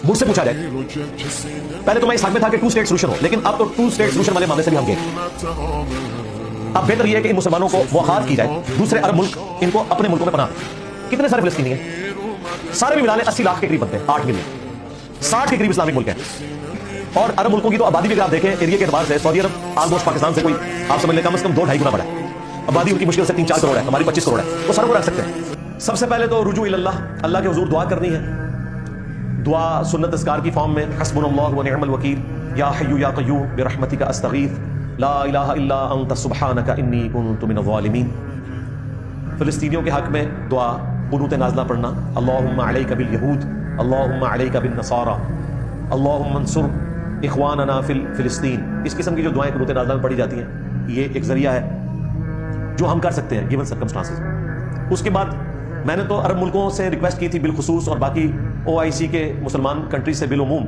मुझसे पूछा जाए, पहले तो मैं इस हक में था कि 2 स्टेट सोल्यूशन हो, लेकिन अब तो 2 स्टेट सोल्यूशन वाले मामले से भी हम गए। अब बेहतर यह है कि इन मुसलमानों को मुआखात की जाए, दूसरे अरब मुल्क इनको अपने मुल्कों में पनाह दें। कितने सारे फिलिस्तीनी हैं? सारे भी मिला लें 80 लाख के करीब बनते हैं, 8 मिलियन, 60 के करीब इस्लामिक मुल्क हैं। और अरब मुल्कों की तो आबादी भी अगर आप देखें एरिया के एतबार से, सऊदी अरब ऑलमोस्ट पाकिस्तान से कोई आप समझ लें कम से कम 2-2.5 गुना बड़ा है। आबादी उनकी मुश्किल से 3-4 करोड़ है, हमारी 25 करोड़ है, वो सरों को रख सकते हैं। सबसे पहले तो रुजू इल्लल्लाह, अल्लाह के हुजूर दुआ करनी है। दुआ सुन्नत अस्कार की फॉर्म में, हस्बुनल्लाहु व निअमल वकील, या हय्यु या क़य्यूम बिरहमतिका अस्तगीथ, ला इलाहा इल्ला अंत सुब्हानका इन्नी कुन्तु मिनज़ ज़ालिमीन। फिलिस्तीनियों के हक में दुआ कुनूत नाज़िला पढ़ना, अल्लाहुम्मा अलैका बिल यहूद, अल्लाहुम्मा अलैका बिन नसारा, अल्लाहुम्मा अंसुर इख्वानना फिल फिलिस्तीन। इस किस्म की जो दुआएं कुनूत नाज़िला में पढ़ी जाती हैं, ये एक जरिया है जो हम कर सकते हैं गिवन सर्कमस्टांसेस। उसके बाद मैंने तो अरब मुल्कों से रिक्वेस्ट की थी बिलखुसूस, और बाकी OIC के मुसलमान कंट्री से बिलउमूम,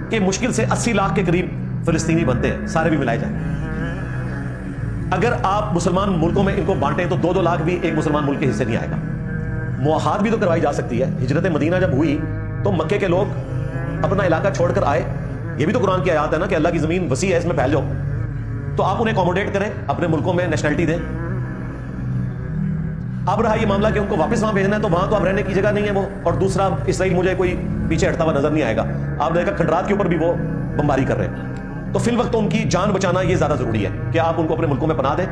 कि मुश्किल से 80 लाख के करीब फिलिस्तीनी बनते हैं, सारे भी मिलाए जाए। अगर आप मुसलमान मुल्कों में इनको बांटें तो 2-2 लाख भी एक मुसलमान मुल्क के हिस्से नहीं आएगा। मुआहात भी तो करवाई जा सकती है। हिजरत मदीना जब हुई तो मक्के के लोग अपना इलाका छोड़कर आए, ये भी तो कुरान की आयत है ना कि अल्लाह की जमीन वसी है, इसमें फैल जाओ। तो आप उन्हें अकोमोडेट करें, अपने मुल्कों में नेशनलिटी दें। अब रहा ये मामला कि उनको वापस वहां भेजना है, तो वहां तो अब रहने की जगह नहीं है वो, और दूसरा इसराइल मुझे कोई पीछे हटता हुआ नजर नहीं आएगा। आप देखा खंडरात के ऊपर भी वो बमबारी कर रहे हैं, तो फिल वक्त तो उनकी जान बचाना ये ज्यादा जरूरी है कि आप उनको अपने मुल्कों में पनाह दें।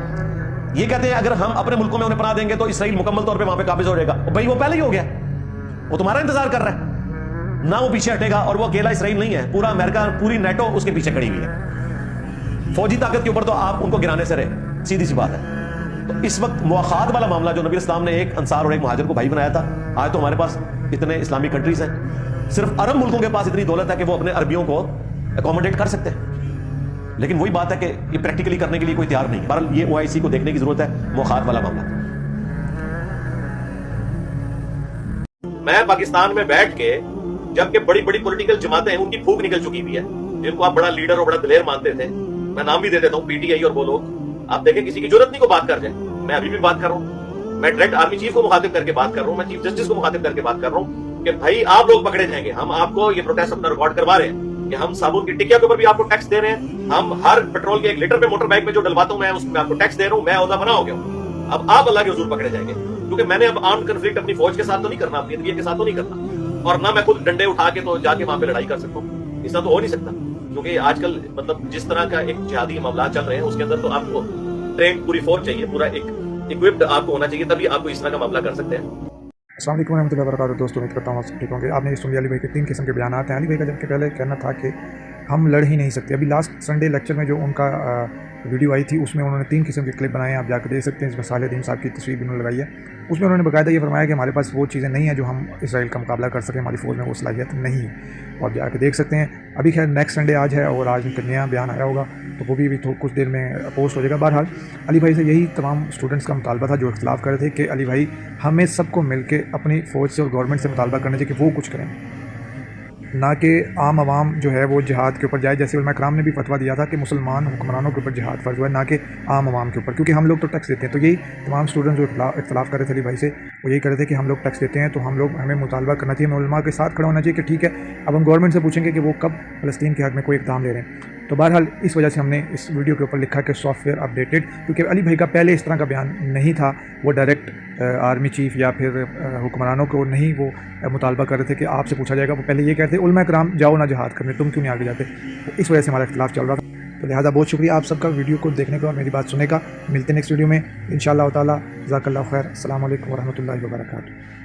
ये कहते हैं अगर हम अपने मुल्कों में उन्हें पनाह देंगे तो इसराइल मुकम्मल तौर पर वहां पर काबिज हो जाएगा। भाई वो पहले ही हो गया, वो तुम्हारा इंतजार कर रहा है ना, वो पीछे हटेगा। और वो अकेला इसराइल नहीं है, पूरा अमेरिका, पूरी नेटो उसके पीछे खड़ी हुई है। फौजी ताकत के ऊपर तो आप उनको गिराने से रहे, सीधी सी बात है। तो इस वक्त मुआखात वाला मामला जो नबी इस्लाम ने एक अंसार और एक मुहाजिर को भाई बनाया था, आज तो हमारे पास इतने इस्लामिक कंट्रीज हैं, सिर्फ अरब मुल्कों के पास इतनी दौलत है कि वो अपने अरबियों को अकोमोडेट कर सकते हैं। लेकिन वही बात है कि ये प्रैक्टिकली करने के लिए कोई तैयार नहीं है। बहरहाल ये OIC को देखने की जरूरत है, मुआखात वाला मामला। मैं पाकिस्तान में बैठ के, जबकि बड़ी बड़ी पॉलिटिकल जमातें हैं उनकी फूक निकल चुकी हुई है, जिनको आप बड़ा लीडर और बड़ा दलेर मानते थे, मैं नाम भी दे देता हूँ, PTI और वो लोग, आप देखें किसी की जरूरत नहीं को बात कर जाए। मैं अभी भी बात कर रहा हूँ, मैं डायरेक्ट आर्मी चीफ को मुखातिब करके बात कर रहा हूँ, मैं चीफ जस्टिस को मुखातिब करके बात कर रहा हूँ कि भाई आप लोग पकड़े जाएंगे। हम आपको ये प्रोटेस्ट अपना रिकॉर्ड करवा रहे हैं कि हम साबुन की टिकिया के ऊपर भी आपको टैक्स दे रहे हैं, हम हर पेट्रोल के 1 लीटर पे मोटर बाइक में जो डलवाता हूँ मैं उसमें आपको टैक्स दे रहा हूँ, मैं ओहदा बना हो गया हूँ। अब आप अल्लाह के हुजूर पकड़े जाएंगे, क्योंकि मैंने अब आर्म्ड कन्फ्लिक्ट अपनी फौज के साथ तो नहीं करना, अपनी अदलिया के साथ तो नहीं करना, और ना मैं खुद डंडे उठा के तो जाके वहां पे लड़ाई कर सकता हूँ। ऐसा तो हो नहीं सकता, क्योंकि आजकल मतलब जिस तरह का एक जिहादी मामला चल रहे हैं उसके अंदर तो आपको ट्रेन पूरी फौज चाहिए, पूरा एक इक्विप्ड आपको होना चाहिए, तभी आपको इस तरह का मामला कर सकते हैं। अस्सलाम वालेकुम रहमतुल्लाहि व बरकातहू। दोस्तों उम्मीद करता हूँ आप सब ठीक होंगे। आपने सुन लिया अली भाई के 3 किस्म के बयान हैं। अली भाई का जबकि पहले कहना था कि हम लड़ ही नहीं सकते। अभी लास्ट संडे लेक्चर में जो उनका वीडियो आई थी उसमें उन्होंने 3 किस्म के क्लिप बनाए हैं, आप जाकर देख सकते हैं। इसमें सालेह साहब की तस्वीर भी उन्होंने लगाई है। उसमें उन्होंने बाकायदा ये फरमाया कि हमारे पास वो चीज़ें नहीं हैं जो हम इसराइल का मुकाबला कर सकें, हमारी फ़ौज में वो सलाहियत नहीं है, और जाकर देख सकते हैं। अभी खैर नेक्स्ट संडे आज है और आज उनका नया बयान आया होगा, तो वो भी कुछ देर में पोस्ट हो जाएगा। बहरहाल अली भाई से यही तमाम स्टूडेंट्स का मुतालबा था जो इख्तलाफ कर रहे थे कि अली भाई हमें सबको मिल के अपनी फ़ौज से और गवर्नमेंट से मुतालबा करना चाहिए कि वो कुछ करें, ना कि आम आवाम जो है वो जिहाद के ऊपर जाए। जैसे उलमा कराम ने भी फतवा दिया था कि मुसलमान हुक्मरानों के ऊपर जिहाद फ़र्ज़ हुआ है, ना कि आम आवाम के ऊपर, क्योंकि हम लोग तो टैक्स देते हैं। तो यही तमाम स्टूडेंट्स जो इख्तलाफ कर रहे थे अली भाई से, वो यही कर रहे थे कि हम लोग टैक्स देते हैं तो हमें मुतालबा करना चाहिए, हमें उलमा के साथ खड़ा होना चाहिए कि ठीक है अब हम गवर्नमेंट से पूछेंगे कि वो कब फ़लस्तीन के हक़ में कोई इक़दाम ले रहे हैं। तो बहरहाल इस वजह से हमने इस वीडियो के ऊपर लिखा कि सॉफ्टवेयर अपडेटेड, क्योंकि अली भाई का पहले इस तरह का बयान नहीं था। वो डायरेक्ट आर्मी चीफ या फिर हुक्मरानों को नहीं वो मुतालबा कर रहे थे कि आपसे पूछा जाएगा। वो पहले ये कहते उलमा कराम जाओ ना जिहाद करने, तुम क्यों नहीं आगे जाते। तो इस वजह से हमारा इख्तिलाफ चल रहा था। तो लिहाजा बहुत शुक्रिया आप सबका वीडियो को देखने का और मेरी बात सुनने का। मिलते हैं नेक्स्ट वीडियो में इंशाअल्लाह ताला। जज़ाकल्लाहु खैर। अस्सलामु अलैकुम व रहमतुल्लाहि व बरकातहू।